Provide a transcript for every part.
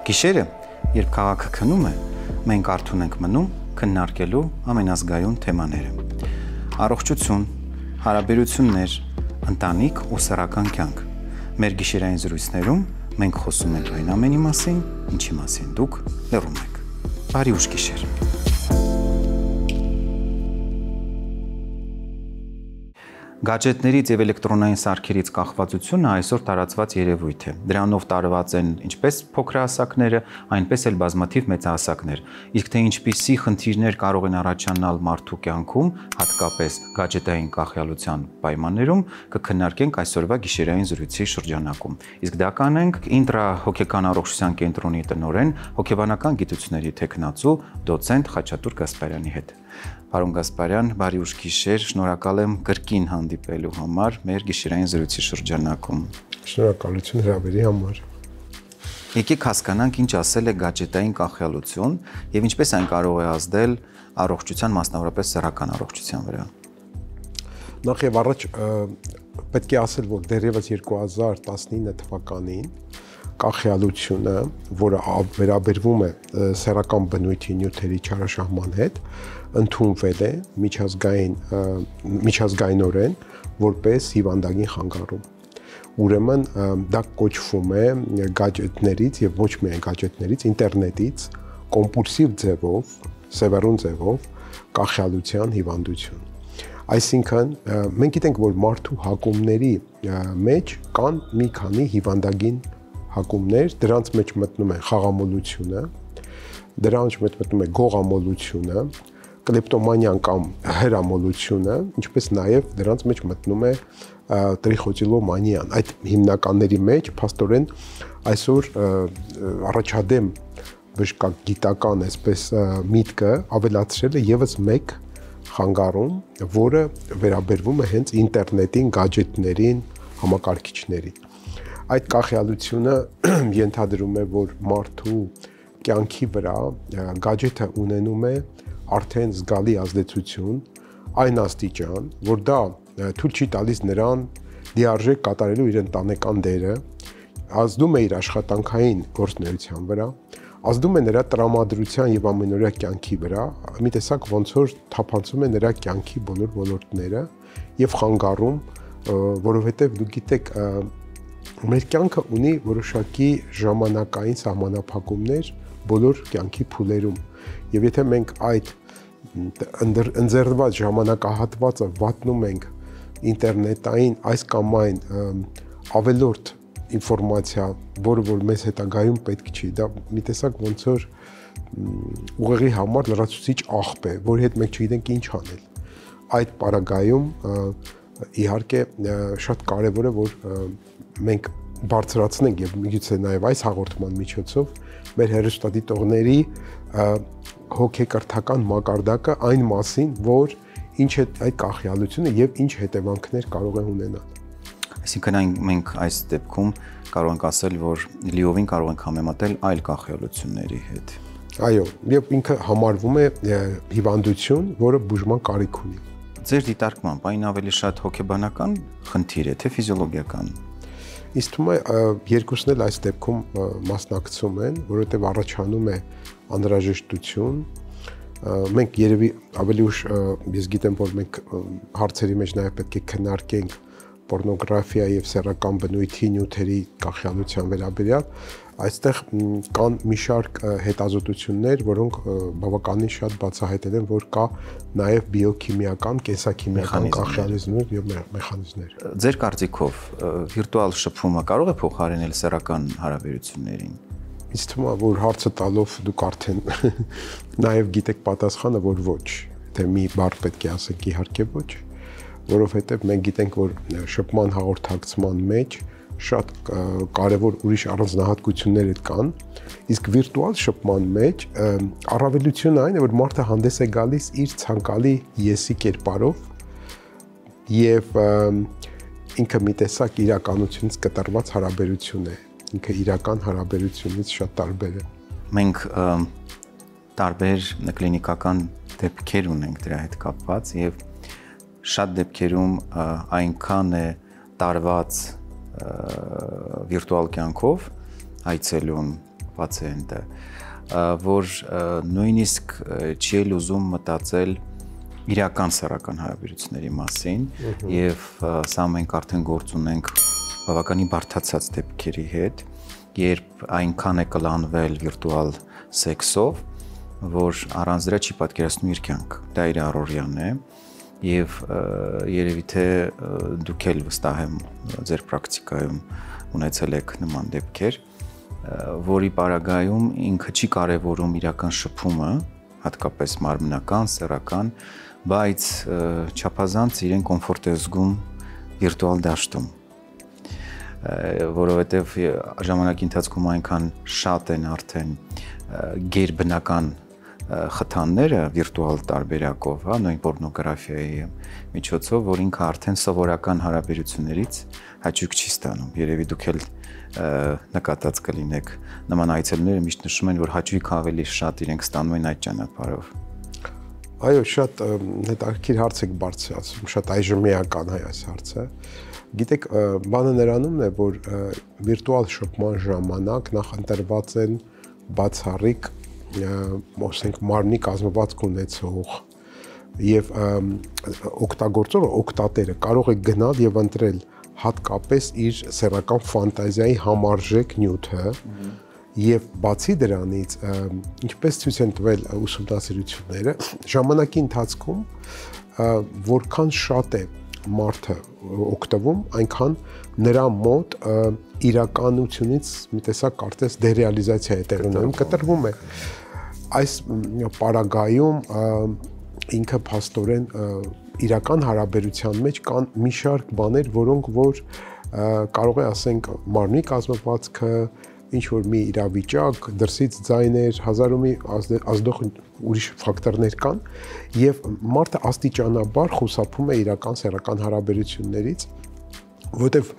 Գիշերը, երբ քաղաքը քնում է, մենք արթուն ենք մնում քննարկելու ամենազգայուն թեմաները։ Առողջություն, հարաբերություններ, ընտանիք ու սեռական կյանք։ Մեր գիշերային զրույցներում մենք խոսում ենք այն ամենի մասին, ինչի մասին դուք լռում եք։ Բարի ուշ գիշեր։ Գadgetներից եւ էլեկտրոնային սարքերից կախվածությունը այսօր տարածված երևույթ է։ Դրանով տարված են ինչպես փոքրահասակները, այնպես էլ բազմաթիվ մեծահասակներ։ Իսկ թե ինչպիսի խնդիրներ կարող են առաջանալ մարդու կյանքում, հատկապես գadgetային կախյալության պայմաններում, կքննարկենք այսօրվա գիշերային զրույցի շրջանակում։ Իսկ դա կանենք Ինտրա հոգեկան առողջության կենտրոնի տնօրեն, հոգեբանական գիտությունների թեկնածու դոցենտ Խաչատուր Գասպարյանի հետ։ Պարոն Գասպարյան, բարի ուշ գիշեր, շնորհակալ եմ կրկին հանդիպելու համար մեր գիշերային զրույցի շրջանակում։ Շնորհակալություն հրավերի համար։ Եկեք հասկանանք ինչ ասել է գadgetային կախյալություն եւ ինչպես այն կարող է ազդել առողջության, մասնավորապես սեռական առողջության վրա։ Նախ եւ առաջ պետք է ասել, որ դեռևս 2019 թվականին կախյալությունը, որը վերաբերվում է սեռական բնույթի նյութերի չարաշահման հետ, ընդունվել է միջազգայինորեն որպես հիվանդագին խանգարում։ Ուրեմն դա կոչվում է գadgetներից եւ ոչ միայն գadgetներից, ինտերնետից կոմպուլսիվ ձևով, սևեռուն ձևով կախյալության հիվանդություն։ Այսինքն մենք գիտենք, որ մարդու հակումների մեջ կան մի քանի հիվանդագին հակումներ, դրանց մեջ մտնում է խաղամոլությունը, դրանց մեջ մտնում է գողամոլությունը, կլեպտոմանիան կամ հրամոլությունը, ինչպես նաև դրանց մեջ մտնում է տրիխոտիլոմանիան։ Այդ հիմնականների մեջ փաստորեն այսօր առաջադեմ բժշկագիտական այսպես միտքը ավելացրել է եւս մեկ խանգարում, որը վերաբերվում է հենց ինտերնետին, գadgetներին, համակարգիչներին։ Այդ կախյալությունը ենթադրում է, որ մարդու կյանքի վրա գadgetը ունենում է արդեն զգալի ազդեցություն, այն աստիճան, որ դա թույլ չի տալիս նրան լիարժեք կատարելու իր ընտանեկան դերը, ազդում է իր աշխատանքային գործունեության վրա, ազդում է նրա տրամադրության եւ ամենօրյա կյանքի վրա, մի տեսակ ոնց որ թափանցում է նրա կյանքի բոլոր ոլորտները եւ խանգարում, որովհետեւ դուք գիտեք, մեր կյանքը ունի որոշակի ժամանակային սահմանափակումներ բոլոր կյանքի փուլերում եւ եթե մենք այդ ընձեռված ժամանակահատվածը վատնում ենք ինտերնետային այս կամ այն ավելորդ ինֆորմացիա, որը որ մեզ հետագայում պետք չի, դա մի տեսակ ոնց որ ուղեղի համար լրացուցիչ աղբ է, որի հետ մենք չգիտենք ինչ անել։ Այդ պարագայում իհարկե շատ կարևոր է, որ մենք բարձրացնենք եւ միգուցե նաեւ այս հաղորդման միջոցով մեր հեռուստադիտողների հոգեկրթական մակարդակը այն մասին, որ ինչ է այդ կախյալությունը եւ ինչ հետևանքներ կարող է ունենալ։ Այսինքն մենք այս դեպքում կարող ենք ասել, որ լիովին կարող ենք համեմատել այլ կախյալությունների հետ։ Այո, եւ ինքը համարվում է հիվանդություն, որը բուժման կարիք ունի։ Ձեր դիտարկմամբ այն ավելի շատ հոգեբանական խնդիր է, թե ֆիզիոլոգիական։ Իսկ թվում է երկուսն էլ այս դեպքում մասնակցում են, որովհետև առաջանում է անհրաժեշտություն։ Մենք երևի ավելի ուշ ես գիտեմ, որ մենք հարցերի մեջ նաև պետք է քննարկենք պորնոգրաֆիա եւ սեռական բնույթի նյութերի կախյալության վերաբերյալ, այստեղ կան մի շարք հետազոտություններ, որոնք բավականին շատ բացահայտել են, որ կա նաեւ բիոքիմիական, կենսաքիմիական կախյալություններ եւ մեխանիզմներ։ Ձեր կարծիքով վիրտուալ շփումը կարող է փոխարինել սեռական հարաբերություններին։ Ինձ թվում է, որ հարցը տալով դուք արդեն նաեւ գիտեք պատասխանը, որ ոչ, թե մի բառ պետք է ասենք իհարկե ոչ, որովհետև մենք գիտենք, որ շփման հաղորդակցման մեջ շատ կարևոր ուրիշ առանձնահատկություններ կան, իսկ վիրտուալ շփման մեջ առավելությունը այն է, որ մարդը հանդես է գալիս իր ցանկալի եսի կերպարով եւ ինքը մի տեսակ իրականությունից կտրված հարաբերություն է, ինքը իրական հարաբերությունից շատ տարբեր է։ Մենք տարբեր կլինիկական դեպքեր ունենք դրա հետ կապված եւ շատ դեպքերում այնքան է տարված վիրտուալ կյանքով այցելում պացիենտը, որ նույնիսկ չի էլ ուզում մտածել իրական սեռական հարաբերությունների մասին եւ սա մենք արդեն գործ ունենք բավականին բարդացած դեպքերի հետ, երբ այնքան է կլանվել վիրտուալ սեքսով, որ առանց դրա չի պատկերացնում իր կյանք։ Դա իր առօրյան է եւ երևի թե դուք էլ վստահ եմ ձեր պրակտիկայում ունեցել եք նման դեպքեր, որի պարագայում ինքը չի կարևորում իրական շփումը, հատկապես մարմնական, սեռական, բայց չափազանց իրեն կոմֆորտ է զգում վիրտուալ դաշտում, որովհետև ժամանակի ընթացքում այնքան շատ են արդեն գերբնական խթանները վիրտուալ տարբերակով, հա, նույն պորնոգրաֆիայի միջոցով, որ ինքը արդեն սովորական հարաբերություններից հաճույք չի ստանում։ Երևի դուք էլ նկատած կլինեք, նման այցելուները միշտ նշում են, որ հաճույք ավելի շատ իրենք ստանում են այդ ճանապարհով։ Այո, շատ հետաքրքիր հարց եք բարձրացնում, շատ այժմեական է այս հարցը։ Գիտեք, բանը նրանումն է, որ վիրտուալ շփման ժամանակ նախ ընտրված են բացառիկ, ասենք, մարմնի կազմվածք ունեցող եւ օգտագործողը, օգտատերը կարող է գնալ եւ ընտրել հատկապես իր սեռական ֆանտազիայի համարժեք նյութը եւ բացի դրանից, ինչպես ցույց են տվել ուսումնասիրությունները, ժամանակի ընթացքում որքան շատ է մարդը օգտվում, այնքան նրա մոտ իրականությունից մի տեսակ կարծես դերեալիզացիա է տեղի ունենում, կտրվում է։ Այս պարագայում ինքը փաստորեն իրական հարաբերության մեջ կան մի շարք բաներ, որոնք որ կարող է ասենք մարմնի կազմվածքը, ինչ որ մի իրավիճակ, դրսից ձայներ, հազարումի ազդող ուրիշ ֆակտորներ կան եւ մարդը աստիճանաբար խուսափում է իրական սեռական հարաբերություններից, որովհետեւ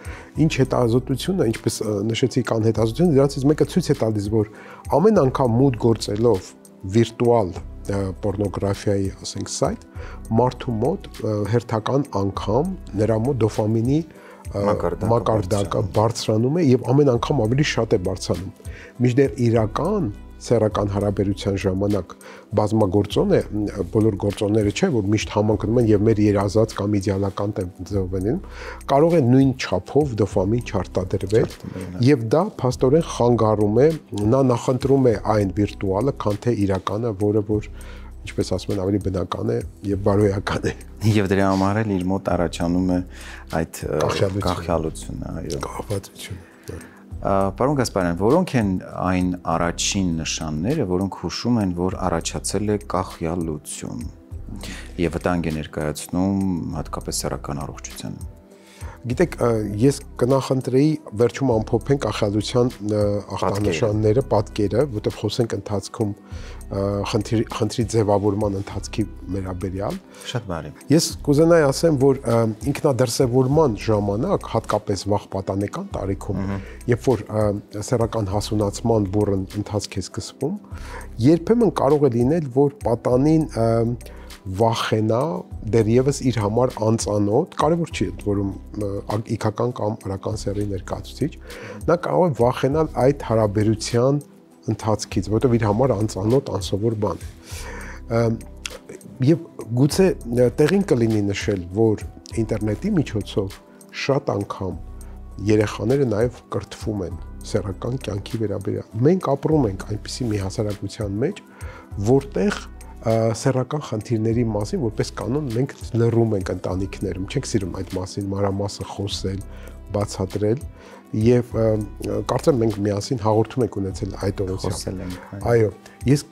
ինչ հետազոտությունը, ինչպես նշեցի, կան հետազոտություններ, դրանցից մեկը ցույց է տալիս, որ ամեն անգամ մուտք գործելով վիրտուալ պորնոգրաֆիայի, ասենք, սայթ, մարդու մոտ հերթական անգամ նրա մոտ դոֆամինի մակարդակը բարձրանում է եւ ամեն անգամ ավելի շատ է բարձրանում։ Մինչդեռ իրական սեռական հարաբերության ժամանակ բազմագործոն է, բոլոր գործոնները չէ, որ միշտ համընկնում են եւ մեր երազած կամ իդեալական ձևով են, կարող է նույն չափով դոֆամին չարտադրվել եւ դա փաստորեն խանգարում է, նա նախընտրում է այն վիրտուալը, քան թե իրականը, որը որ ինչպես ասում են, ավելի բնական է եւ բարոյական է։ Եվ դրա համար էլ իր մոտ առաջանում է այդ կախյալությունը, այո, կախվածությունը։ Պարոն Գասպարյան, որոնք են այն առաջին նշանները, որոնք հուշում են, որ առաջացել է կախյալություն եւ վտանգ է ներկայացնում հատկապես սեռական առողջությանը։ Գիտեք, ես կնախընտրեի վերջում ամփոփենք կախյալության ախտանշանները, պատկերը, որտեղ խոսենք ընթացքում խնդրի ձևավորման ընթացքի վերաբերյալ։ Շատ բարի։ Ես կուզենայի ասեմ, որ ինքնադրսևորման ժամանակ, հատկապես վաղ պատանեկան տարիքում, երբ որ սեռական հասունացման բուռն ընթացք է սկսվում, երբեմն կարող է լինել, որ պատանին վախենա դեռևս իր համար անծանոթ, կարևոր չի որում իքական կամ արական սեռի ներկայացուցիչ, նա կարող է վախենալ այդ հարաբերության ընթացքից, որովհետև իր համար անծանոթ, անսովոր բան է։ Եվ գուցե տեղին կլինի նշել, որ ինտերնետի միջոցով շատ անգամ երեխաները նաև կրթվում են սեռական կյանքի վերաբերյալ։ Մենք ապրում ենք այնպիսի մի հասարակության մեջ, որտեղ սեռական խնդիրների մասին որպես կանոն մենք լռում ենք ընտանիքներում, չենք սիրում այդ մասին մանրամասը խոսել, բացատրել եւ կարծեմ մենք միասին հաղորդում ենք ունեցել այդ ուղղությամբ։ Այո, ես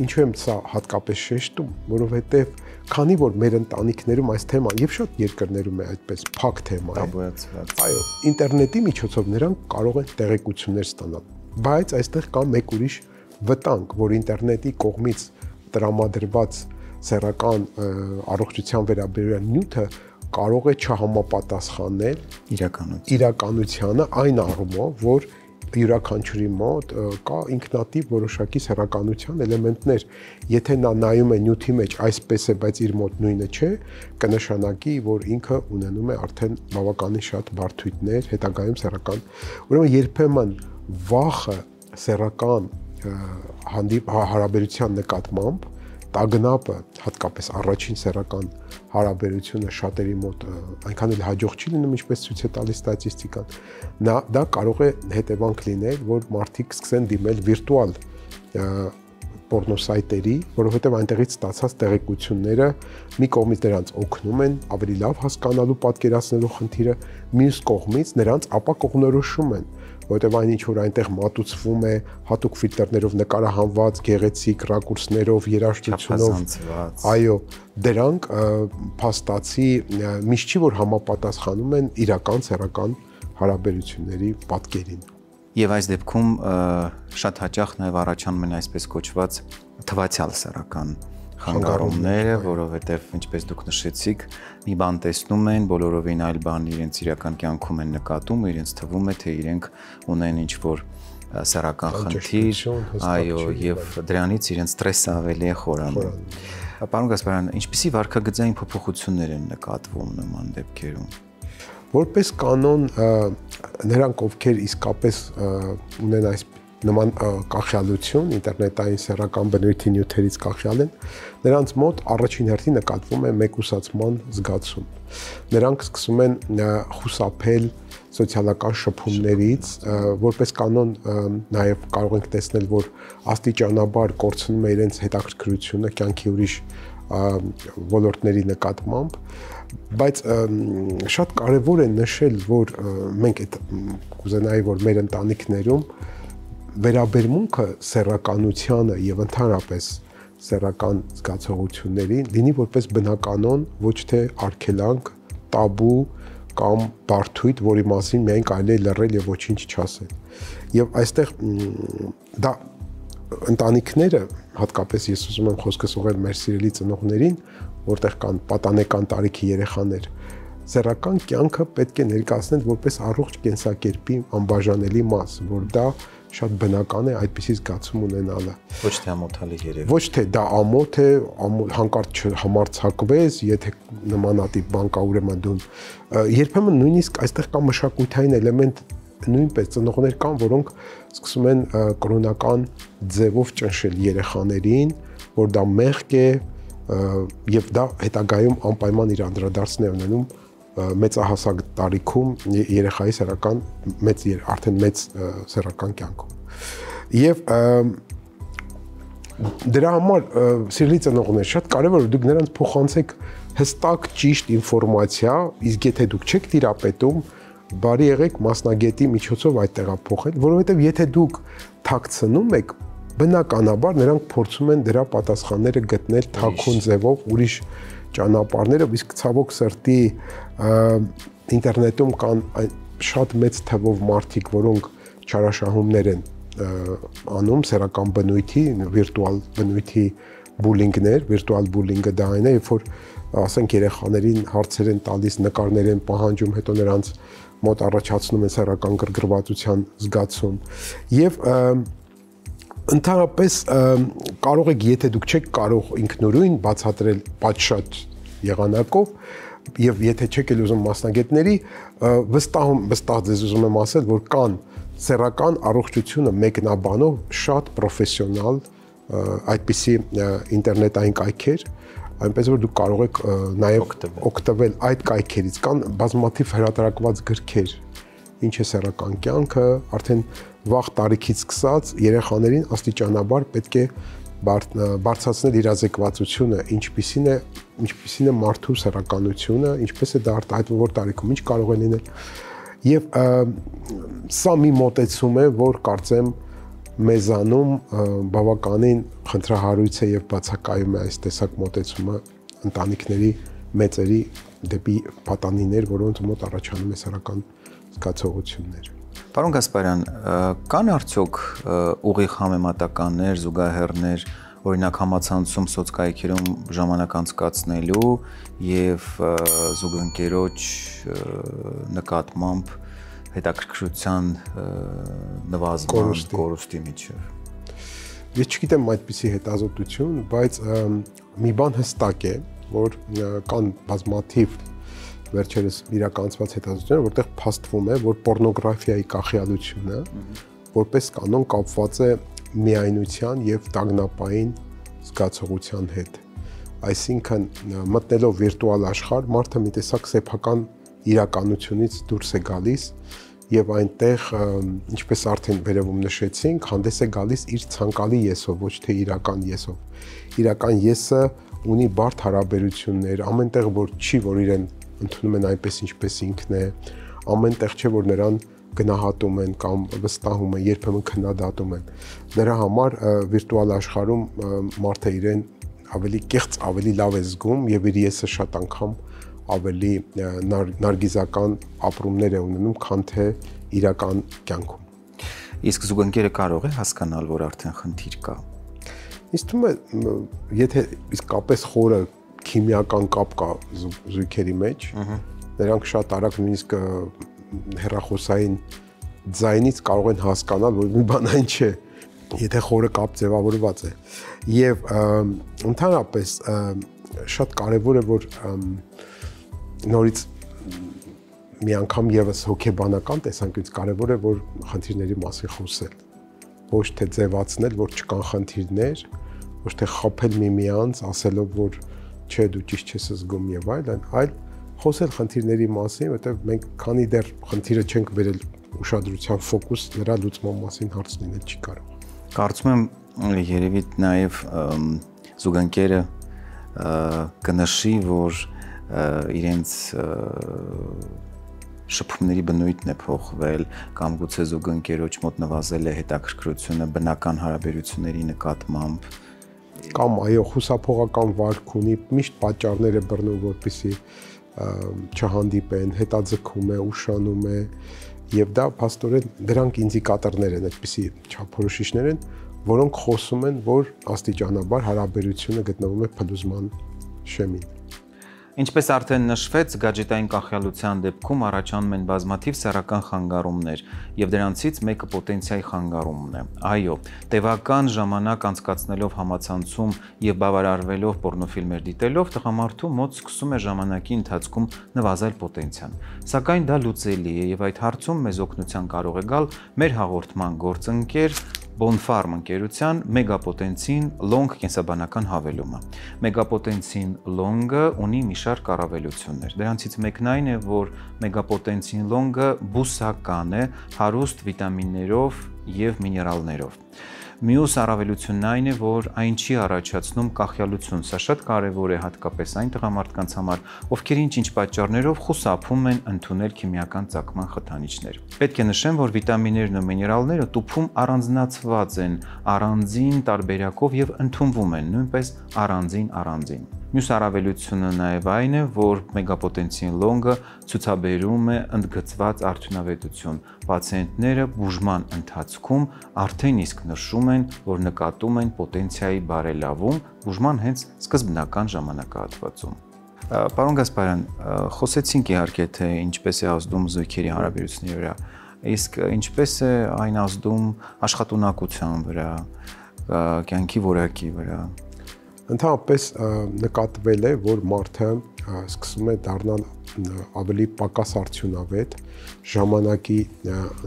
ինչու եմ սա հատկապես շեշտում, որովհետեւ քանի որ մեր ընտանիքներում այս թեման եւ շատ երկրներում է այդպես փակ թեմա է, տաբուացված։ Այո, ինտերնետի միջոցով նրանք կարող են տեղեկություններ ստանալ, բայց այստեղ կա մեկ ուրիշ վտանգ, որ ինտերնետի կողմից տրամադրված սեռական առողջության վերաբերյալ նյութը կարող է չհամապատասխանել իրականությանը այն առումով, որ յուրաքանչյուրի մոտ կա ինքնատիպ որոշակի սեռականության էլեմենտներ։ Եթե նա նայում է նյութի մեջ այսպես է, բայց իր մոտ նույնը չէ, կնշանակի, որ ինքը ունենում է արդեն բավականին շատ բարդույթներ հետագայում սեռական։ Ուրեմն երբեմն վախը սեռական հարաբերության նկատմամբ տագնապը, հատկապես առաջին սեռական հարաբերությունը շատերի մոտ այնքան էլ հաջող չի լինում, ինչպես ցույց է տալիս ստատիստիկան։ Դա կարող է հետևանք լինել, որ մարդիկ սկսեն դիմել վիրտուալ պորնոսայտերի, որովհետև այնտեղից ստացած տեղեկությունները մի կողմից նրանց օգնում են ավելի լավ հասկանալու, պատկերացնելու խնդիրը, մյուս կողմից նրանց ապա կողմնորոշում են, որովհետև այն ինչ որ այնտեղ մատուցվում է հատուկ ֆիլտրներով նկարահանված, գեղեցիկ ռակուրսներով, երաժշտությունով, այո, դրանք փաստացի միշտ չի որ համապատասխանում են իրական սեռական հարաբերությունների պատկերին։ Եվ այս դեպքում շատ հաճախ նաև առաջանում են այսպես կոչված թվացial սեռական խանգարումները, որովհետև ինչպես դուք նշեցիք, մի բան տեսնում են, բոլորովին այլ բան իրենց իրական կյանքում են նկատում, իրենց թվում է, թե իրենք ունեն ինչ-որ սեռական խնդիր, այո, եւ դրանից իրենց ստրեսը ավելի է խորանում։ Պարոն Գասպարյան, ինչպիսի վարքագծային փոփոխություններ են նկատվում նման դեպքերում։ Որպես կանոն նրանք ովքեր իսկապես ունեն այս նման կախյալություն, ինտերնետային սեռական բնույթի նյութերից կախյալ են, նրանց մոտ առաջին հերթին նկատվում է մեկուսացման զգացում։ Նրանք սկսում են խուսափել սոցիալական շփումներից, որպես կանոն նաև կարող ենք տեսնել, որ աստիճանաբար կորցնում է իրենց հետաքրքրությունը կյանքի ուրիշ ոլորտների նկատմամբ, բայց շատ կարևոր է նշել, որ մենք այդ կուզենայի, որ մեր ընտանիքներում վերաբերմունքը սեռականությանը եւ ընդհանրապես սեռական զգացողություններին լինի որպես բնականon, ոչ թե արգելանք, տաբու կամ բարդույթ, որի մասին միայն կարելի է լռել եւ ոչինչ չասել։ Եվ այստեղ դա ընտանիքները, հատկապես ես ուզում եմ խոսքս ուղղել մեր սիրելի ծնողներին, որտեղ կան պատանեկան տարիքի երեխաներ, սեռական կյանքը պետք է ներկայացնել որպես առողջ կենսակերպի անբաժանելի մաս, որ դա շատ բնական է այդպիսի զգացում ունենալը։ Ոչ թե ամոթալի երևի։ Ոչ թե դա ամոթ է, հանկարծ չհամարձակվես, եթե նմանատիպ բան կա, ուրեմն դու երբեմն նույնիսկ այստեղ կա մշակութային էլեմենտ, նույնպես ծնողներ կան, որոնք սկսում են կրոնական ձևով ճնշել երեխաներին, որ դա մեղք է, եւ դա հետագայում անպայման իր անդրադարձն է ունենում մեծահասակ տարիքում երեխայի սեռական արդեն մեծ սեռական կյանքում։ Եվ դրա համար սիրելի ծնողներ, շատ կարևոր է դուք նրանց փոխանցեք հստակ ճիշտ ինֆորմացիա, իսկ եթե դուք չեք տիրապետում, բարի եղեք մասնագետի միջոցով այդ տեղափոխել, որովհետև եթե դուք թաքցնում եք, բնականաբար նրանք փորձում են դրա պատասխանները գտնել թաքուն ձևով, ուրիշ ճանապարհներով, իսկ ցավոք սրտի ինտերնետում կան շատ մեծ թվով մարդիկ, որոնք չարաշահումներ են անում սեռական բնույթի, վիրտուալ բնույթի բուլինգներ, վիրտուալ բուլինգը դա այն է, երբ որ ասենք երեխաներին հարցեր են տալիս, նկարներ են պահանջում, հետո նրանց մոտ առաջացնում են սեռական գրգռվածության զգացում։ Եվ ընդհանրապես կարող եք, եթե դուք չեք կարող ինքնուրույն բացատրել պատշաճ եղանակով եւ եթե չեք էլ ուզում մասնագետների, վստահ ձեզ ուզում եմ ասել, որ կան սեռական առողջությունը մեկնաբանող շատ պրոֆեսիոնալ այդպիսի ինտերնետային կայքեր, այնպես որ դուք կարող եք նաեւ օգտվել այդ կայքերից, կան բազմաթիվ հրատարակված գրքեր, ինչ է սեռական կյանքը, արդեն վաղ տարիքից սկսած երեխաներին աստիճանաբար պետք է բարձրացնել իրազեկվածությունը, ինչպիսին է մարդու սեռականությունը, ինչպես է դա արտահայտվում որ տարիքում, ինչ կարող է լինել։ Եվ սա մի մոտեցում է, որ կարծեմ մեզանում բավականին խնդրահարույց է եւ բացակայում է այս տեսակ մոտեցումը ընտանիքների մեծերի դեպի պատանիներ, որոնց մոտ առաջանում է սեռական զգացողություններ։ Պարոն Գասպարյան, կան արդյոք ուղիղ համեմատականներ, զուգահեռներ, օրինակ համացանցում սոցկայքերում ժամանակ անցկացնելու եւ զուգընկերոջ նկատմամբ հետաքրքրության նվազման կորուստի միջև։ Ես չգիտեմ այդպիսի հետազոտություն, բայց մի բան հստակ է, որ կան բազմաթիվ վերջերս իրականացված հետազոտություններ, որտեղ փաստվում է, որ պոռնոգրաֆիայի կախյալությունը որպես կանոն կապված է միայնության եւ տագնապային զգացողության հետ։ Այսինքն մտնելով վիրտուալ աշխարհ, մարդը մի տեսակ սեփական իրականությունից դուրս է գալիս եւ այնտեղ, ինչպես արդեն վերևում նշեցինք, հանդես է գալիս իր ցանկալի եսով, ոչ թե իրական եսով։ Իրական եսը ունի բարդ հարաբերություններ, ամենտեղ որ չի, որ իրեն ընդունում են այնպես ինչպես ինքն է, ամենտեղ չէ, որ նրան գնահատում են կամ վստահում են, երբեմն քննադատում են։ Նրա համար վիրտուալ աշխարհում մարդը իրեն ավելի կեղծ, ավելի լավ է զգում եւ իր եսը շատ անգամ ավելի նարգիզական ապրումներ է ունենում, քան թե իրական կյանքում։ Իսկ զուգընկերը կարող է հասկանալ, որ արդեն խնդիր կա։ Ինձ թվում է, եթե իսկապես խորը քիմիական կապ կա զույգերի մեջ, նրանք շատ արագ նույնիսկ հեռախոսային ձայնից կարող են հասկանալ, որ մի բան այն չէ, եթե խորը կապ ձևավորված է։ Եվ ընդհանրապես շատ կարևոր է, որ նորից մի անգամ եւս հոգեբանական տեսանկյունից կարևոր է, որ խնդիրների մասին խոսել, ոչ թե ձևացնել, որ չկան խնդիրներ, ոչ թե խփել միմյանց, ասելով, որ չէ, դու ճիշտ չես զգում եւ այլ խոսել խնդիրների մասին, որտեղ մենք քանի դեռ խնդիրը չենք վերել ուշադրության ֆոկուս, նրա լուծման մասին հարց լինել չի կարող։ Կարծում եմ երևի նաև զուգընկերը կնշի, որ իրենց շփումների բնույթն է փոխվել կամ գուցե զուգընկերոջ մոտ նվազել է հետաքրքրությունը բնական հարաբերությունների նկատմամբ կամ այո խուսափողական վարք ունի, միշտ պատճառներ է բռնում, որպեսզի չհանդիպեն, հետաձգում է, ուշանում է եւ դա փաստորեն դրանք ինդիկատորներ են, այդպիսի չափորոշիչներ են, որոնք խոսում են, որ աստիճանաբար հարաբերությունը գտնվում է փլուզման շեմին։ Ինչպես արդեն նշվեց, գadgetային կախյալության դեպքում առաջանում են բազմաթիվ սեռական խանգարումներ, եւ դրանցից մեկը պոտենցիայի խանգարումն է։ Այո, տևական ժամանակ անցկացնելով համացանցում եւ բավարարվելով պոռնոֆիլմեր դիտելով, տղամարդու մոտ սկսում է ժամանակի ընթացքում նվազել պոտենցիան։ Սակայն դա լուծելի է եւ այդ հարցում մեզ օգնության կարող է գալ մեր հաղորդման գործընկեր Bonfarm ընկերության Megapotence-ին Long կենսաբանական հավելումը։ Megapotence-ին Long-ը ունի մի շարք առավելություններ։ Դրանցից մեկն այն է, որ Megapotence-ին Long-ը բուսական է, հարուստ վիտամիններով եւ միներալներով։ Մյուս առավելությունն այն է, որ այն չի առաջացնում կախյալություն։ Սա շատ կարևոր է հատկապես այն տղամարդկանց համար, ովքեր ինչ-ինչ պատճառներով խուսափում են ընդունել քիմիական ծագման խթանիչներ։ Պետք է նշեմ, որ վիտամիններն ու միներալները տուփում առանձնացված են առանձին տարբերակով եւ ընդունվում են նույնպես առանձին։ Մյուս առավելությունը նաև այն է, որ Megapotence-ին Long-ը ցուցաբերում է ընդգծված արդյունավետություն։ Պացիենտները բուժման ընթացքում արդեն իսկ նշում են, որ նկատում են պոտենցիայի բարելավում բուժման հենց սկզբնական ժամանակահատվածում։ Պարոն Գասպարյան, խոսեցինք իհարկե, թե ինչպես է ազդում զույգերի հարաբերությունների վրա, իսկ ինչպես է այն ազդում աշխատունակության վրա, կյանքի որակի վրա։ Ընդհանրապես նկատվել է, որ մարդը սկսում է դառնալ ավելի պակաս արդյունավետ ժամանակի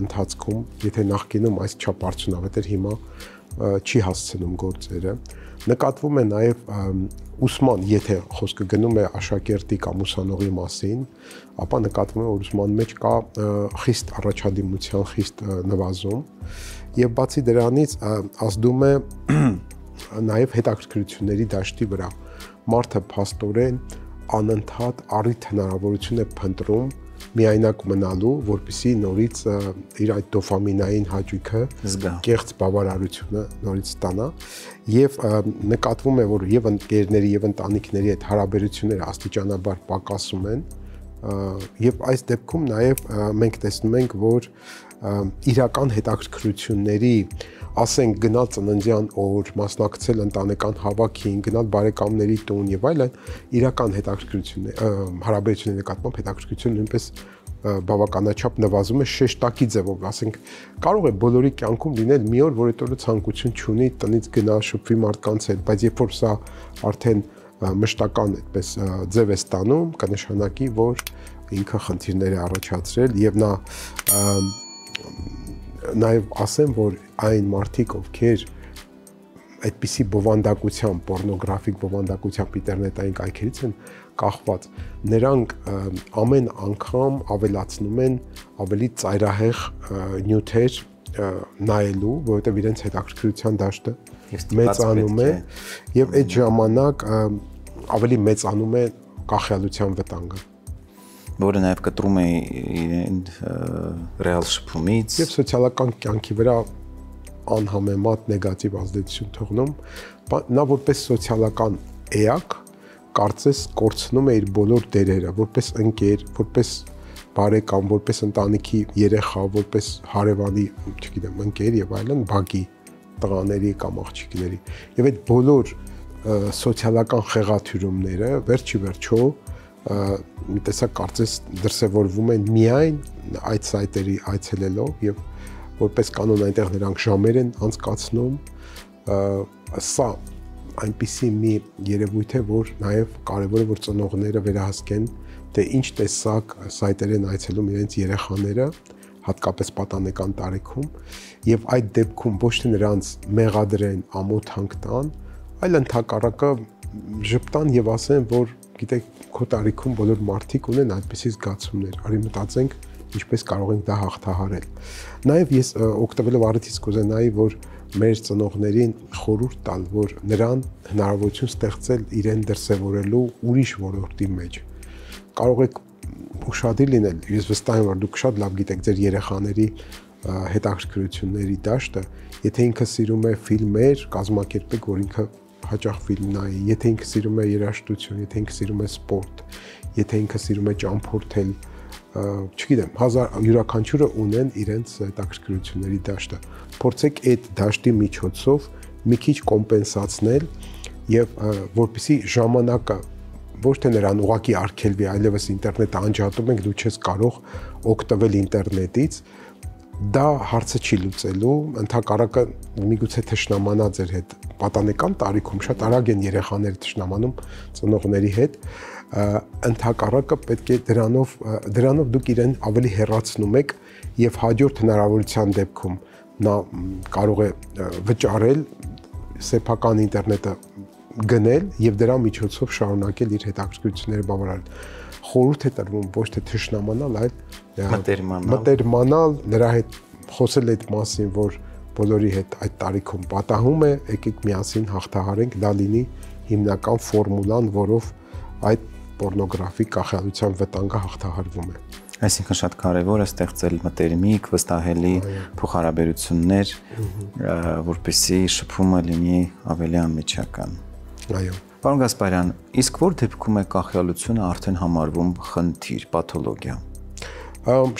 ընթացքում, եթե նախկինում այս չափ արդյունավետ էր, հիմա չի հասցնում գործերը։ Նկատվում է նաև ուսման, եթե խոսքը գնում է աշակերտի կամ ուսանողի մասին, ապա նկատվում է, որ ուսման մեջ կա խիստ առաջադիմության խիստ նվազում եւ բացի դրանից ազդում է նաև հետաքրքրությունների դաշտի վրա։ Մարդը փաստորեն անընդհատ առիթ հնարավորություն է փնտրում միայնակ մնալու, որպեսզի նորից իր այդ դոֆամինային հաճույքը, կեղծ բավարարությունը նորից ստանա եւ նկատվում է, որ եւ ընկերների եւ ընտանիքների այդ հարաբերությունները աստիճանաբար պակասում են եւ այս դեպքում նաեւ մենք տեսնում ենք, որ իրական հետաքրքրությունների, ասենք գնալ ծննդյան օր, մասնակցել ընտանեկան հավաքին, գնալ բարեկամների տուն եւ այլն, իրական հետաքրքրություններ, հարաբերությունների նկատմամբ հետաքրքրությունը նույնպես բավականաչափ նվազում է շեշտակի ձևով, ասենք կարող է բոլորի կյանքում լինել մի օր, որ այդ օրը ցանկություն չունի տնից գնալ շփվի մարդկանց հետ, բայց երբ որ սա արդեն մշտական այդպես ձև է ստանում, կնշանակի, որ ինքը խնդիրներ է առաջացրել եւ նա նաև ասեմ, որ այն մարդիկ, ովքեր այդպիսի բովանդակությամբ, պորնոգրաֆիկ բովանդակությամբ ինտերնետային կայքերից են կախված, նրանք ամեն անգամ ավելացնում են ավելի ծայրահեղ նյութեր նայելու, որովհետև իրենց հետաքրքրության դաշտը մեծանում է եւ այդ ժամանակ ավելի մեծանում է կախյալության վտանգը, որը նաև կտրում է իրեն ռեալ շփումից եւ սոցիալական կյանքի վրա անհամեմատ նեգատիվ ազդեցություն թողնում, նա որպես սոցիալական էակ կարծես կորցնում է իր բոլոր դերերը, որպես ընկեր, որպես բարեկամ, որպես ընտանիքի երեխա, որպես հարևանի, չգիտեմ, ընկեր եւ այլն, բակի տղաների կամ աղջիկների։ Եվ այդ բոլոր սոցիալական խեղաթյուրումները վերջի վերջո մի տեսակ կարծես դրսևորվում են միայն այդ սայթերի այցելելով եւ որպես կանոն այնտեղ նրանք ժամեր են անցկացնում, սա այնպիսի մի երևույթ է, որ նաև կարևոր է, որ ծնողները վերահսկեն, թե ինչ տեսակ սայթեր են այցելում իրենց երեխաները, հատկապես պատանեկան տարիքում, եւ այդ դեպքում ոչ թե նրանց մեղադրեն, ամոթանք տան, այլ ընդհակառակը ժպտան եւ ասեն, որ գիտեք, քո տարիքում բոլոր մարդիկ ունեն այդպիսի զգացումներ, արի մտածենք ինչպես կարող ենք դա հաղթահարել։ Նաև ես օգտվելով առիթից կուզենայի, որ մեր ծնողներին խորհուրդ տալ, որ նրան հնարավորություն ստեղծել իրեն դրսևորելու ուրիշ ոլորտի մեջ։ Կարող եք ուշադիր լինել, ես վստահ եմ, որ դուք շատ լավ գիտեք ձեր երեխաների հետաքրքրությունների դաշտը, եթե ինքը սիրում է ֆիլմեր, կազմակերպեք, որ ինքը հաճախ ֆիլմ նայի, եթե ինքը սիրում է երաժշտություն, եթե ինքը սիրում է սպորտ, եթե ինքը սիրում է ճամփորդել, չգիտեմ, յուրաքանչյուրը ունեն իրենց հետաքրքրությունների դաշտը։ Փորձեք այդ դաշտի միջոցով մի քիչ կոմպենսացնել եւ որպեսզի ժամանակը ոչ թե նրան ուղակի արգելվի, այլևս ինտերնետը անջատում ենք, դու չես կարող օգտվել ինտերնետից, դա հարցը չի լուծելու, ընդհակառակը միգուցե թշնամանա ձեր հետ։ Պատանեկան տարիքում շատ արագ են երեխաները թշնամանում ծնողների հետ, ընդհակառակը պետք է դրանով դուք իրեն ավելի հեռացնում եք եւ հաջորդ հնարավորության դեպքում նա կարող է վճարել սեփական ինտերնետը գնել եւ դրա միջոցով շարունակել իր հետաքրքրությունները բավարարել։ Խորհուրդ է տրվում ոչ թե թշնամանալ, այլ մտերմանալ, նրա հետ խոսել այդ մասին, որ բոլորի հետ այդ տարիքում պատահում է, եկեք միասին հաղթահարենք, դա լինի հիմնական ֆորմուլան, որով այդ պորնոգրաֆիկ կախյալության վտանգը հաղթահարվում է։ Այսինքն շատ կարևոր է ստեղծել մտերմիկ, վստահելի փոխհարաբերություններ, որպեսզի շփումը լինի ավելի անմիջական։ Այո։ Պարոն Գասպարյան, իսկ որ դեպքում է կախյալությունը արդեն համարվում խնդիր, պաթոլոգիա։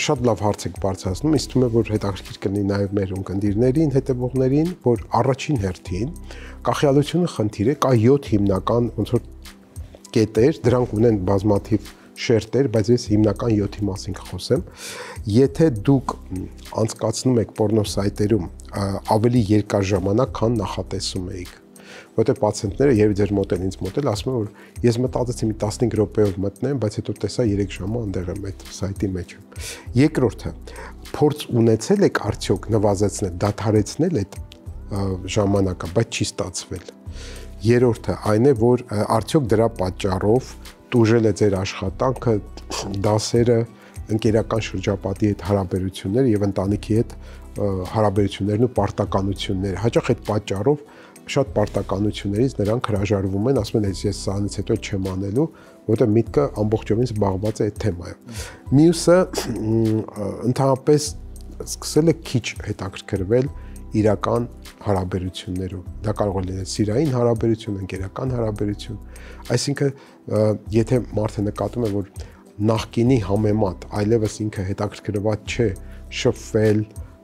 Շատ լավ հարց եք բարձրացնում, ինձ թվում է, որ հետաքրքիր կլինի նաև մեր ունկնդիրներին, հետևողներին, որ առաջին հերթին կախյալությունը խնդիր է, կա 7 հիմնական ոնց որ կետեր, դրանք ունեն բազմաթիվ շերտեր, բայց ես հիմնական 7-ի մասին կխոսեմ։ Եթե դուք անցկացնում եք պորնոսայթերում ավելի երկար ժամանակ, քան նախատեսում եք, որտեղ պացիենտները երբ ձեր մոտ են ինձ մոտել, ասում են, որ ես մտածեցի մի 15 րոպեով մտնեմ, բայց հետո տեսա 3 ժամ այնտեղ եմ այդ սայթի մեջ։ Երկրորդը, փորձ ունեցել եք արդյոք նվազեցնել, դադարեցնել այդ ժամանակը, բայց չի ստացվել։ Երրորդը այն է, որ արդյոք դրա պատճառով տուժել է ձեր աշխատանքը, դասերը, ընկերական շրջապատի հետ հարաբերությունները եւ ընտանիքի հետ հարաբերություններն ու պարտականությունները։ Հաճախ այդ պատճառով շատ պարտականություններից նրանք հրաժարվում են, ասում են, ես սրանից հետո չեմ անելու, որովհետեւ միտքը ամբողջովին զբաղված է այդ թեմայով։ Մյուսը ընդհանրապես սկսել է քիչ հետաքրքրվել իրական հարաբերություններով։ Դա կարող է լինել սիրային հարաբերություն, ընկերական հարաբերություն։ Այսինքն, եթե մարդը նկատում է, որ նախկինի համեմատ այլևս ինքը հետաքրքրված չէ շփվել,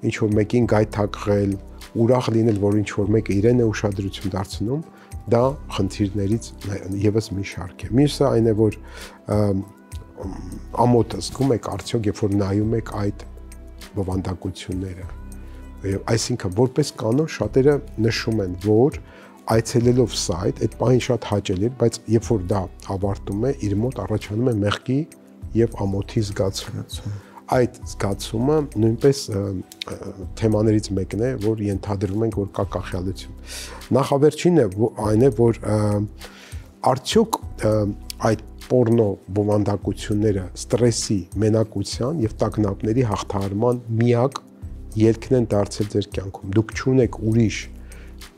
ինչ որ մեկին գայթակղել, ուրախ լինել, որ ինչ որ մեկը իրեն է ուշադրություն դարձնում, դա խնդիրներից եւս մի շարք է։ Մյուսը այն է, որ ամոթ զգում եք արդյոք, երբ որ նայում եք այդ բովանդակությունները։ Այսինքն, որպես կանոն շատերը նշում են, որ այցելելով սայթ, այդ պահին շատ հաճելի է, բայց երբ որ դա ավարտում է, իր մոտ առաջանում է մեղքի եւ ամոթի զգացում։ այդ զգացումը նույնպես թեմաներից մեկն է, որ ենթադրում ենք, որ կա կախյալություն։ Նախավերջինը այն է, որ արդյոք այդ պորնո բովանդակությունները ստրեսի, մենակության եւ տագնապների հաղթահարման միակ ելքն են դարձել ձեր կյանքում։ Դուք չունեք ուրիշ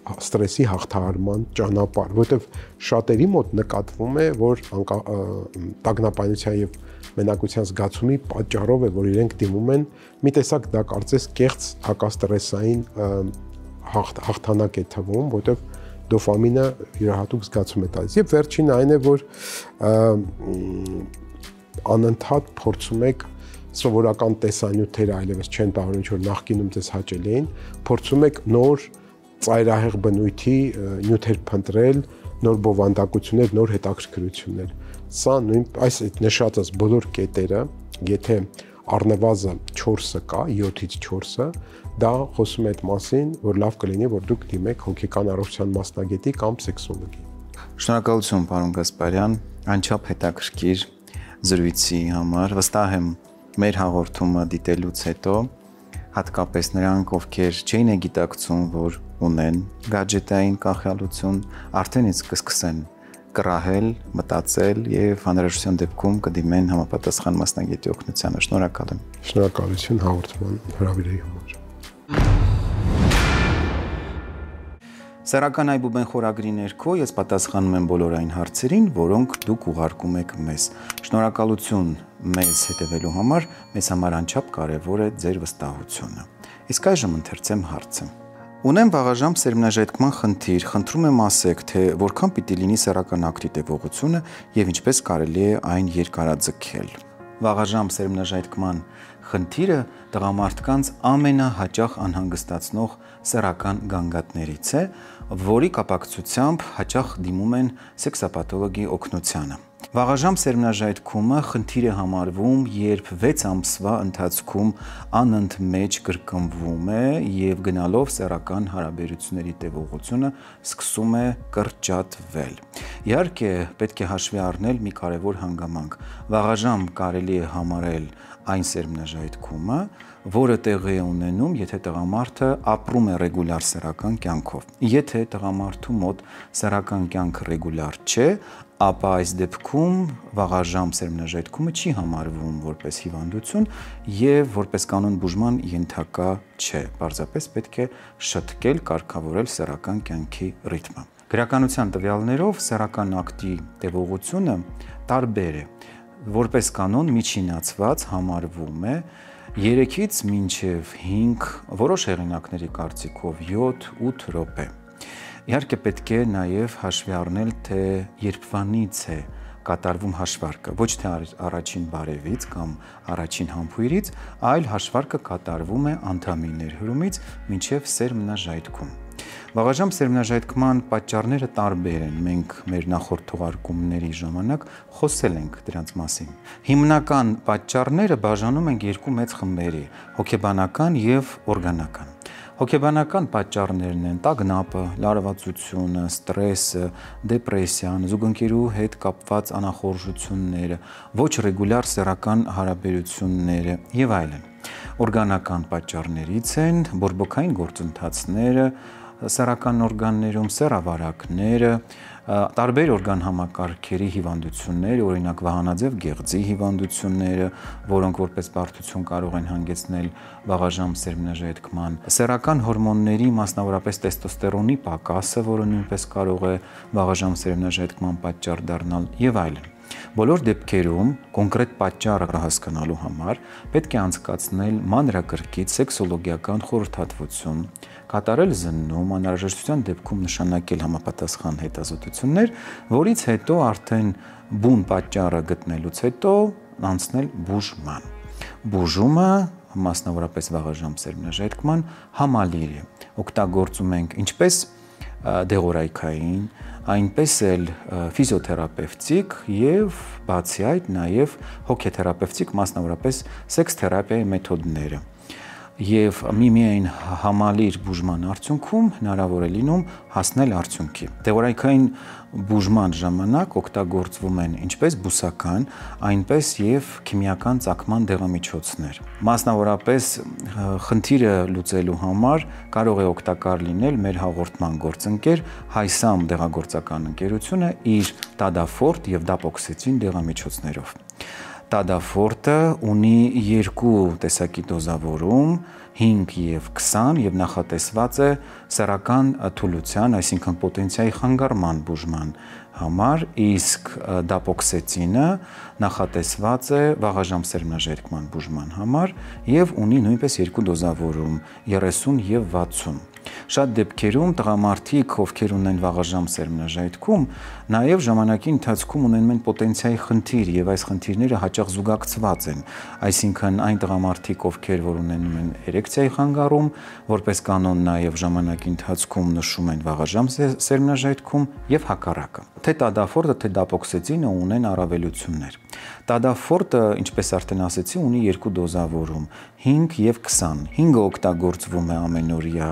ստրեսի հաղթահարման ճանապարհ, որովհետեւ շատերի մոտ նկատվում է, որ տագնապայնության եւ մենակության զգացումի պատճառով է, որ իրենք դիմում են մի տեսակ դա կարծես կեղծ հակաստրեսային հաղթանակ է թվում, որովհետեւ դոֆամինը յուրահատուկ զգացում է տալիս։ Եվ վերջինը այն է, որ անընդհատ փորձում եք սովորական տեսանյութերը այլևս չեն բաղում, ինչ որ նախկինում ձեզ հաճելի էին, փորձում եք նոր ծայրահեղ բնույթի նյութեր փնտրել, նոր բովանդակություններ, նոր հետաքրքրություններ։ Սա այս նշածած բոլոր կետերը, եթե առնվազն 4-ը կա, 7-ից 4-ը, դա խոսում է այդ մասին, որ լավ կլինի, որ դուք դիմեք հոգեկան առողջության մասնագետի կամ սեքսոլոգի։ Շնորհակալություն, պարոն Գասպարյան, անչափ հետաքրքիր զրույցի համար։ Վստահ եմ, մեր հաղորդումը դիտելուց հետո հատկապես նրանք, ովքեր չէին գիտակցում, որ ունեն գadgetային կախյալություն, արդեն իսկ կսկսեն կռահել, մտածել եւ հանրայնության դեպքում կդիմեն համապատասխան մասնագետի օգնությանը։ Շնորհակալ եմ։ Շնորհակալություն հաղորդման հրավիրի համար։ Սեռական այբուբեն խորագրի ներքո ես պատասխանում եմ բոլոր այն հարցերին, որոնք դուք ուղարկում եք մեզ։ Շնորհակալություն մեզ հետևելու համար, մեզ համար անչափ կարևոր է ձեր վստահությունը։ Իսկ այժմ ընթերցեմ հարցը։ Ունեմ վաղաժամ սերմնաժայթքման խնդիր, խնդրում եմ ասեք, թե որքան պիտի լինի սեռական ակտի տևողությունը եւ ինչպես կարելի է այն երկարաձգել։ Վաղաժամ սերմնաժայթքման խնդիրը տղամարդկանց ամենահաճախ անհանգստացնող սեռական գանգատներից է, որի կապակցությամբ հաճախ դիմում են սեքսապաթոլոգի օգնությանը։ Վաղաժամ սերմնաժայթքումը խնդիր է համարվում, երբ 6 ամսվա ընթացքում անընդմեջ կրկնվում է եւ գնալով սեռական հարաբերությունների տևողությունը սկսում է կրճատվել։ Իհարկե, պետք է հաշվի առնել մի կարևոր հանգամանք։ Վաղաժամ կարելի է համարել այն սերմնաժայթքումը, որը տեղի է ունենում, եթե տղամարդը ապրում է ռեգուլար սեռական կյանքով։ Եթե տղամարդու մոտ սեռական կյանքը ռեգուլար չէ, ապա այս դեպքում վաղաժամ սերմնաժայթքումը չի համարվում որպես հիվանդություն եւ որպես կանոն բուժման ենթակա չէ։ Պարզապես պետք է շտկել, կարգավորել սեռական կյանքի ռիթմը։ Գրականության տվյալներով սեռական ակտի տևողությունը տարբեր է։ Որպես կանոն միջինացված համարվում է 3-ից մինչև 5, որոշ հեղինակների կարծիքով 7-8 րոպե։ Իհարկե պետք է նաև հաշվի առնել, թե երբվանից է կատարվում հաշվարկը, ոչ թե առաջին բարևից կամ առաջին համբույրից, այլ հաշվարկը կատարվում է անդամի ներհրումից մինչև սերմնաժայթքում։ Վաղաժամ սերմնաժայթքման պատճառները տարբեր են, մենք մեր նախորդ թողարկումների ժամանակ խոսել ենք դրանց մասին։ Հիմնական պատճառները բաժանում ենք երկու մեծ խմբերի՝ հոգեբանական եւ օրգանական։ Հոգեբանական պատճառներն են տագնապը, լարվածությունը, ստրեսը, դեպրեսիան, զուգընկերու հետ կապված անախորժությունները, ոչ ռեգուլար սեռական հարաբերությունները եւ այլն։ Օրգանական պատճառներից են բորբոքային գործընթացները, սեռական օրգաններում սեռավարակները, տարբեր օրգան համակարգերի հիվանդություններ, օրինակ վահանաձև գեղձի հիվանդությունները, որոնք որպես բարդություն կարող են հանգեցնել վաղաժամ սերմնաժայթքման, սեռական հորմոնների, մասնավորապես տեստոստերոնի պակասը, որը նույնպես կարող է վաղաժամ սերմնաժայթքման պատճառ դառնալ եւ այլն։ Բոլոր դեպքերում կոնկրետ պատճառը հասկանալու համար պետք է անցկացնել մանրակրկիտ սեքսոլոգիական խորհրդատվություն, կատարել զննում, անհրաժեշտության դեպքում նշանակել համապատասխան հետազոտություններ, որից հետո արդեն բուն պատճառը գտնելուց հետո անցնել բուժման։ Բուժումը, մասնավորապես վաղաժամ սերմնաժայթքման, համալիր է։ Օգտագործում ենք ինչպես դեղորայքային, այնպես էլ ֆիզիոթերապևտիկ եւ բացի այդ նաեւ հոգեթերապևտիկ, մասնավորապես սեքս թերապիայի մեթոդները։ եւ միմիայն համալիր բուժման արդյունքում հնարավոր է լինում հասնել արդյունքի։ Թեորիկային բուժման ժամանակ օգտագործվում են ինչպես բուսական, այնպես եւ քիմիական ծագման դեղամիջոցներ։ Մասնավորապես խնդիրը լուծելու համար կարող է օգտակար լինել մեր հաղորդման գործընկեր Հայսամ դեղագործական ընկերությունը իր Տադաֆորտ եւ Դապոքսեցին դեղամիջոցներով։ Տադաֆորտը ունի երկու տեսակի դոզավորում, 5 եւ 20 եւ նախատեսված է սեռական թուլության, այսինքն պոտենցիայի խանգարման բուժման համար, իսկ դապոքսեցինը նախատեսված է վաղաժամ սերմնաժայթքման բուժման համար եւ ունի նույնպես երկու դոզավորում՝ 30 եւ 60։ Շատ դեպքերում տղամարդիկ, ովքեր ունեն վաղաժամ սերմնաժայթքում, նաև ժամանակի ընթացքում ունեն պոտենցիայի խնդիր եւ այս խնդիրները հաճախ զուգակցված են, այսինքն այն տղամարդիկ, ովքեր որ ունենում են էրեկցիայի խանգարում, որպես կանոն նաև ժամանակի ընթացքում նշում են վաղաժամ սերմնաժայթքում եւ հակառակը։ Թե Տադաֆորտը, թե Դապոքսեցինը ունեն առավելություններ։ Տադաֆորտը, ինչպես արդեն ասեցի, ունի երկու դոզավորում՝ 5 եւ 20։ 5-ը օգտագործվում է ամենօրյա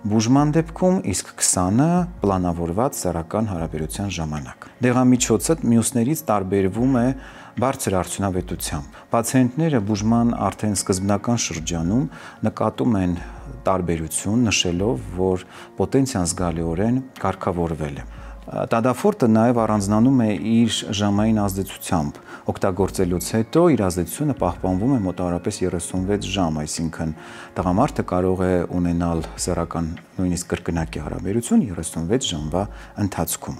բուժման դեպքում, իսկ 20-ը պլանավորված սեռական հարաբերության ժամանակ։ Դեղամիջոցը մյուսներից տարբերվում է բարձր արդյունավետությամբ։ Պացիենտները բուժման արդեն սկզբնական շրջանում նկատում են տարբերություն, նշելով, որ պոտենցիան զգալիորեն կարգավորվել է։ Տադաֆորտը նաև առանձնանում է իր ժամային ազդեցությամբ։ Օգտագործելուց հետո իր ազդեցությունը պահպանվում է մոտավորապես 36 ժամ, այսինքն տղամարդը կարող է ունենալ սեռական նույնիսկ կրկնակի հարաբերություն 36 ժամվա ընթացքում։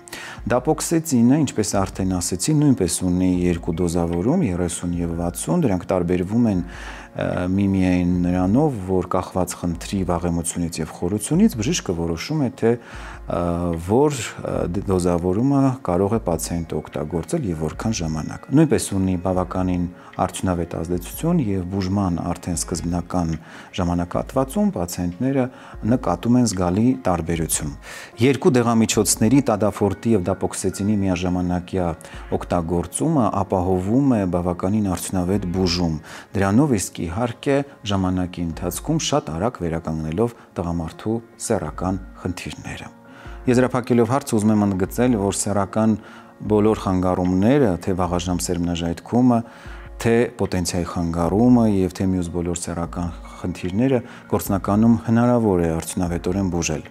Դապոքսեցինը, ինչպես արդեն ասեցի, նույնպես ունի երկու դոզավորում՝ 30 եւ 60, դրանք տարբերվում են միմիայն նրանով, որ կախված խնդրի վաղեմությունից եւ խորությունից բժիշկը որոշում է, թե որ դոզավորումը կարող է պացիենտը օգտագործել եւ որքան ժամանակ։ Նույնպես ունի բավականին արդյունավետ ազդեցություն եւ բուժման արդեն սկզբնական ժամանակահատվածում պացիենտները նկատում են զգալի տարբերություն։ Երկու դեղամիջոցների Տադաֆորտի եւ Դապոքսեցինի միաժամանակյա օգտագործումը ապահովում է բավականին արդյունավետ բուժում։ Դրանով իսկ իհարկե ժամանակի ընթացքում շատ արագ վերականգնելով տղամարդու սեռական խնդիրները։ Եզրափակելով հարցը ուզում եմ ընդգծել, որ սեռական բոլոր խանգարումները, թե վաղաժամ սերմնաժայթքումը, թե պոտենցիայի խանգարումը եւ թե մյուս բոլոր սեռական խնդիրները գործնականում հնարավոր է արդյունավետորեն բուժել։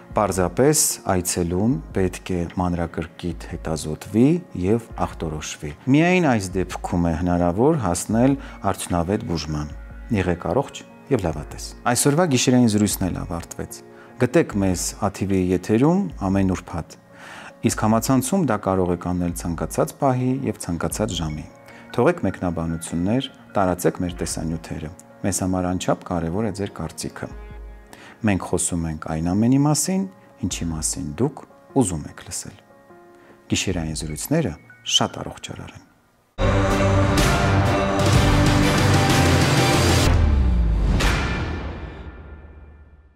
Պարզապես այցելուն պետք է մանրակրկիտ հետազոտվի եւ ախտորոշվի։ Միայն այս դեպքում է հնարավոր հասնել արդյունավետ բուժման։ Եղեք առողջ եւ լավատես։ Այսօրվա գիշերային զրույցն էլ ավարտվեց։ Գտեք մեզ ATV-ի եթերում ամեն ուրբաթ։ Իսկ համացանցում դա կարող եք անել ցանկացած պահի եւ ցանկացած ժամի։ Թողեք մեկնաբանություններ, տարածեք մեր տեսանյութերը։ Մեզ համար անչափ կարևոր է ձեր կարծիքը։ Մենք խոսում ենք այն ամենի մասին, ինչի մասին դուք ուզում եք լսել։ Գիշերային զրույցները շատ առողջարար են։